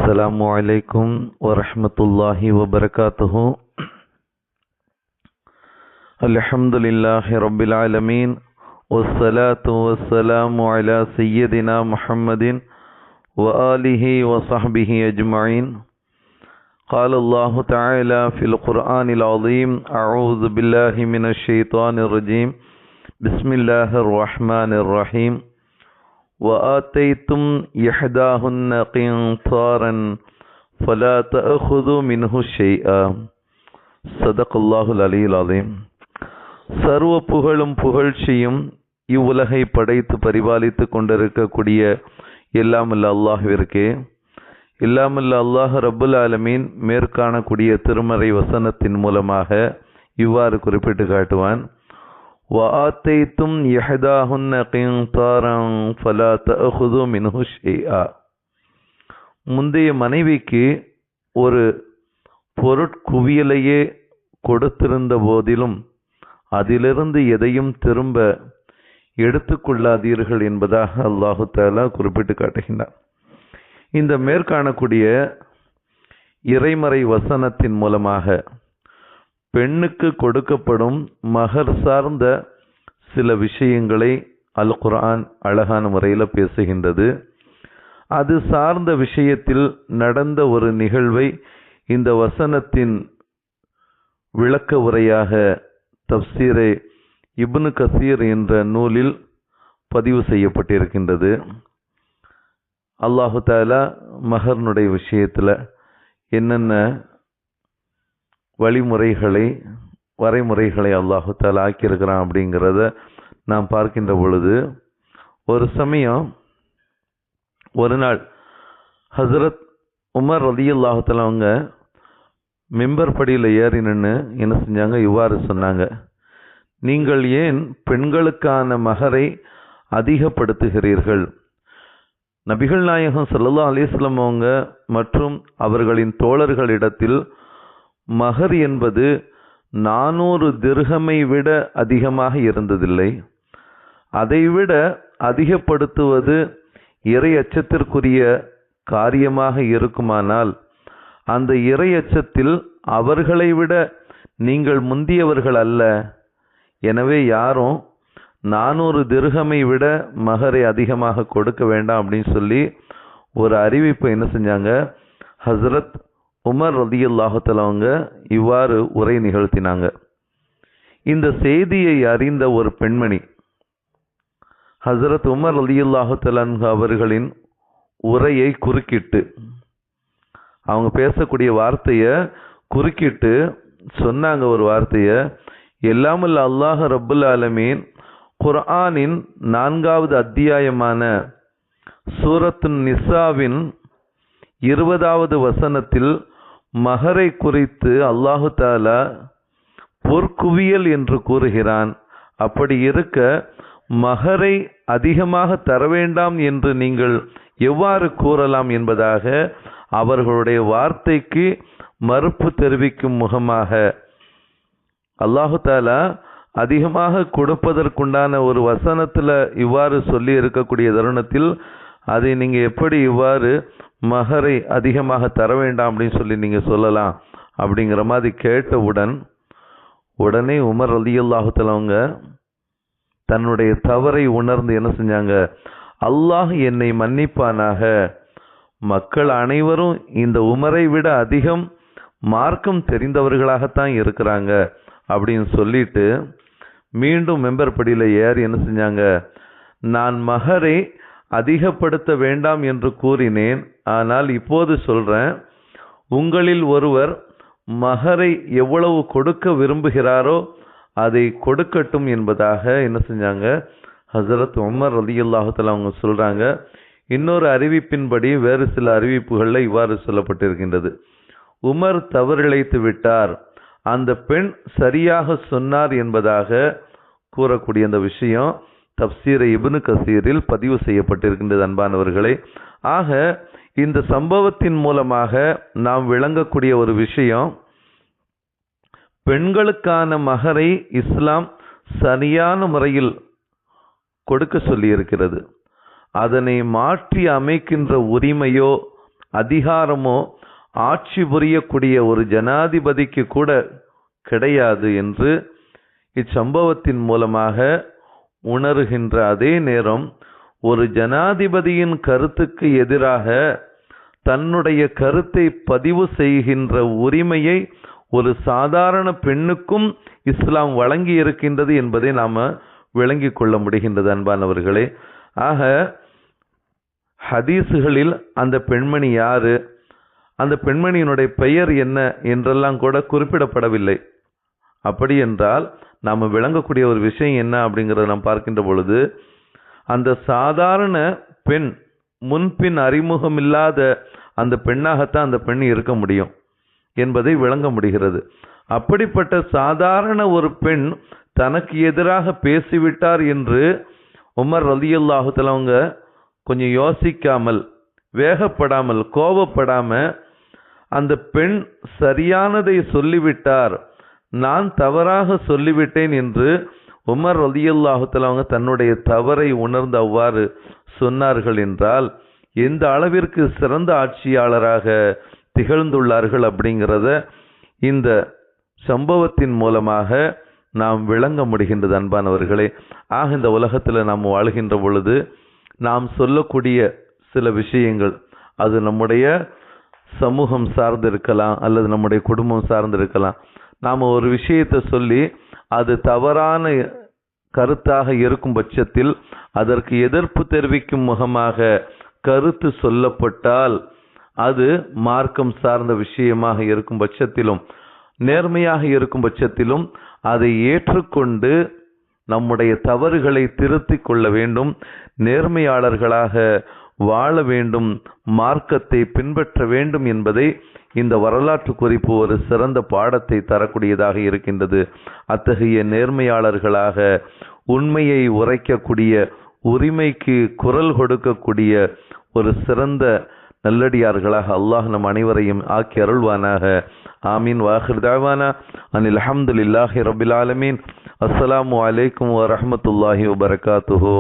अस्सलामु अलैकुम वरहमतुल्लाहि वबरकातुहु। अल्हम्दुलिल्लाहि रब्बिल आलमीन वस्सलातु वस्सलामु अला सय्यदिना मुहम्मदिन व आलिहि व सहबिहि अजमईन। क़ाल अल्लाहु तआला फ़िल क़ुरआनिल अज़ीम अऊज़ु बिल्लाहि मिनश शैतानिर रजीम बिस्मिल्लाहिर रहमानिर रहीम। वआतैतुम यहदाहुन्न क़िन्तारन फला तअख़ुज़ू मिन्हु ஷைஆ। ஸதक़ல்லாஹுல் அலியுல் அஸீம்। சர்வ புகழும் புகழ்ச்சியும் இவ்வுலகை படைத்து பரிபாலித்து கொண்டிருக்கக்கூடிய எல்லாமல்ல அல்லாஹ்விற்கே. எல்லாமல்ல அல்லாஹ் ரப்புல் ஆலமீன் மேற்காணக்கூடிய திருமறை வசனத்தின் மூலமாக இவ்வாறு குறிப்பிட்டு காட்டுவான். வஆத்தைத்தும் யஹதாஹுன்ன क़ின்தாரன் ஃபலா தஅख़ுது மின்ஹு ஷைஆ. முந்தைய மனைவிக்கு ஒரு பொருட்குவியலையே கொடுத்திருந்த போதிலும் அதிலிருந்து எதையும் திரும்ப எடுத்துக்கொள்ளாதீர்கள் என்பதாக அல்லாஹு தஆலா குறிப்பிட்டு காட்டுகின்றார். இந்த மேற்காணக்கூடிய இறைமறை வசனத்தின் மூலமாக பெண்ணுக்கு கொடுக்கப்படும் மகர் சார்ந்த சில விஷயங்களை அல் குர்ஆன் அழகான முறையில் பேசுகின்றது. அது சார்ந்த விஷயத்தில் நடந்த ஒரு நிகழ்வை இந்த வசனத்தின் விளக்க உரையாக தப்சீரே இப்னு கசீர் என்ற நூலில் பதிவு செய்யப்பட்டிருக்கின்றது. அல்லாஹு தஆலா மகர்னுடைய விஷயத்தில் என்னென்ன வரைமுறைகளை அல்லாஹு தஆலா ஆக்கியிருக்கிறான் அப்படிங்கிறத நாம் பார்க்கின்ற பொழுது, ஒரு சமயம் ஒரு நாள் ஹசரத் உமர் ரலியல்லாஹு தஆலா அவங்க மிம்பர் படியில் ஏறி நின்று என்ன செஞ்சாங்க, இவ்வாறு சொன்னாங்க: நீங்கள் ஏன் பெண்களுக்கான மகரை அதிகப்படுத்துகிறீர்கள்? நபிகள் நாயகம் ஸல்லல்லாஹு அலைஹி வஸல்லம் அவங்க மற்றும் அவர்களின் தோழர்களிடத்தில் மகர் என்பது 400 திர்ஹமை விட அதிகமாக இருந்ததில்லை. அதைவிட அதிகப்படுத்துவது இறை அச்சத்திற்குரிய காரியமாக இருக்குமானால் அந்த இறை அச்சத்தில் அவர்களை விட நீங்கள் முந்தியவர்கள் அல்ல. எனவே யாரும் 400 திர்ஹமை விட மகரை அதிகமாக கொடுக்க வேண்டாம் அப்படின்னு சொல்லி ஒரு அறிவிப்பை என்ன செஞ்சாங்க, ஹசரத் உமர் ரலியல்லாஹு தஆலா அவங்க இவ்வாறு உரை நிகழ்த்தினாங்க. இந்த செய்தியை அறிந்த ஒரு பெண்மணி ஹசரத் உமர் ரலியல்லாஹு தஆலா அவர்களின் உரையை குறுக்கிட்டு, அவங்க பேசக்கூடிய வார்த்தையை குறுக்கிட்டு சொன்னாங்க. ஒரு வார்த்தையை, எல்லாமல்ல அல்லாஹ் ரப்புல் ஆலமீன் குர்ஆனின் 4வது அத்தியாயமான சூரத்துன் நிசாவின் 20வது வசனத்தில் மகரை குறித்து அல்லாஹு தஆலா பொற்குவியல் என்று கூறுகிறான். அப்படி இருக்க மகரை அதிகமாக தர வேண்டாம் என்று நீங்கள் எவ்வாறு கூறலாம் என்பதாக அவர்களுடைய வார்த்தைக்கு மறுப்பு தெரிவிக்கும் முகமாக அல்லாஹு தஆலா அதிகமாக கொடுப்பதற்குண்டான ஒரு வசனத்தில் இவ்வாறு சொல்லி இருக்கக்கூடிய தருணத்தில் அதை நீங்கள் எப்படி இவ்வாறு மகரை அதிகமாக தர வேண்டாம் அப்படின்னு சொல்லி நீங்கள் சொல்லலாம் அப்படிங்கிற மாதிரி கேட்டவுடன் உடனே உமர் ரலியல்லாஹு தஆலா அவங்க தன்னுடைய தவறை உணர்ந்து என்ன செஞ்சாங்க, அல்லாஹ் என்னை மன்னிப்பானாக, மக்கள் அனைவரும் இந்த உமரை விட அதிகம் மார்க்கம் தெரிந்தவர்களாகத்தான் இருக்கிறாங்க அப்படின்னு சொல்லிட்டு மீண்டும் மெம்பர் படியில் ஏறி என்ன செஞ்சாங்க, நான் மகரை அதிகப்படுத்த வேண்டாம் என்று கூறினேன், ஆனால் இப்போது சொல்றேன், உங்களில் ஒருவர் மகரை எவ்வளவு கொடுக்க விரும்புகிறாரோ அதை கொடுக்கட்டும் என்பதாக என்ன செஞ்சாங்க, ஹசரத் உமர் ரலியல்லாஹு தஆலா அவங்க சொல்றாங்க. இன்னொரு அறிவிப்பின்படி வேறு சில அறிவிப்புகளில் இவ்வாறு சொல்லப்பட்டிருக்கின்றது: உமர் தவறிழைத்து விட்டார், அந்த பெண் சரியாக சொன்னார் என்பதாக கூறக்கூடிய அந்த விஷயம் தப்சீரை இப்னு கசீரில் பதிவு செய்யப்பட்டிருக்கின்றது. அன்பானவர்களே, ஆக இந்த சம்பவத்தின் மூலமாக நாம் விளங்கக்கூடிய ஒரு விஷயம், பெண்களுக்கான மகரை இஸ்லாம் சரியான முறையில் கொடுக்க சொல்லி இருக்கிறது. அதனை மாற்றி அமைக்கின்ற உரிமையோ அதிகாரமோ ஆட்சி புரியக்கூடிய ஒரு ஜனாதிபதிக்கு கூட கிடையாது என்று இச்சம்பவத்தின் மூலமாக உணர்கின்ற அதே நேரம், ஒரு ஜனாதிபதியின் கருத்துக்கு எதிராக தன்னுடைய கருத்தை பதிவு செய்கின்ற உரிமையை ஒரு சாதாரண பெண்ணுக்கும் இஸ்லாம் வழங்கி இருக்கின்றது என்பதை நாம் விளங்கிக் கொள்ள முடிகின்றது அன்பானவர்களே. ஆக ஹதீஸுகளில் அந்த பெண்மணி யாரு, அந்த பெண்மணியினுடைய பெயர் என்ன என்றெல்லாம் கூட குறிப்பிடப்படவில்லை. அப்படி என்றால் நாம் விளங்கக்கூடிய ஒரு விஷயம் என்ன அப்படிங்கிறத நாம் பார்க்கின்ற பொழுது, அந்த சாதாரண பெண், முன்பின் அறிமுகம் இல்லாத அந்த பெண்ணாகத்தான் அந்த பெண் இருக்க முடியும் என்பதை விளங்க முடிகிறது. அப்படிப்பட்ட சாதாரண ஒரு பெண் தனக்கு எதிராக பேசிவிட்டார் என்று உமர் ரலியல்லாஹு தஆலா அவங்க கொஞ்சம் யோசிக்காமல், வேகப்படாமல், கோபப்படாம, அந்த பெண் சரியானதை சொல்லிவிட்டார், நான் தவறாக சொல்லிவிட்டேன் என்று உமர் ரலியல்லாஹு தஆலா அவங்க தன்னுடைய தவறை உணர்ந்து அவ்வாறு சொன்னார்கள் என்றால் எந்த அளவிற்கு சிறந்த ஆட்சியாளராக திகழ்ந்துள்ளார்கள் அப்படிங்கிறத இந்த சம்பவத்தின் மூலமாக நாம் விளங்க முடிகின்றது அன்பானவர்களே. ஆக இந்த உலகத்தில் நாம் வாழ்கின்ற பொழுது நாம் சொல்லக்கூடிய சில விஷயங்கள், அது நம்முடைய சமூகம் சார்ந்து இருக்கலாம் அல்லது நம்முடைய குடும்பம் சார்ந்து இருக்கலாம். நாம் ஒரு விஷயத்தை சொல்லி அது தவறான கருத்தாக இருக்கும் பட்சத்தில் அதற்கு எதிர்ப்பு தெரிவிக்கும் முகமாக கருத்து சொல்லப்பட்டால் அது மார்க்கம் சார்ந்த விஷயமாக இருக்கும் பட்சத்திலும், நேர்மையாக இருக்கும் பட்சத்திலும் அதை ஏற்றுக்கொண்டு நம்முடைய தவறுகளை திருத்திக் கொள்ள வேண்டும், நேர்மையாளர்களாக வாழ வேண்டும், மார்க்கத்தை பின்பற்ற வேண்டும் என்பதை இந்த வரலாற்று குறிப்பு ஒரு சிறந்த பாடத்தை தரக்கூடியதாக இருக்கின்றது. அத்தகைய நேர்மையாளர்களாக, உண்மையை உரைக்கக்கூடிய, உரிமைக்கு குரல் கொடுக்கக்கூடிய ஒரு சிறந்த நல்லடியார்களாக அல்லாஹ் நம் அனைவரையும் ஆக்கி அருள்வானாக. ஆமீன். வாஹிர் தஅவானா அனில் ஹம்துலில்லாஹி ரப்பில் ஆலமீன். அஸ்ஸலாமு அலைக்கும் வரஹ்மத்துல்லாஹி வபரகாத்துஹு.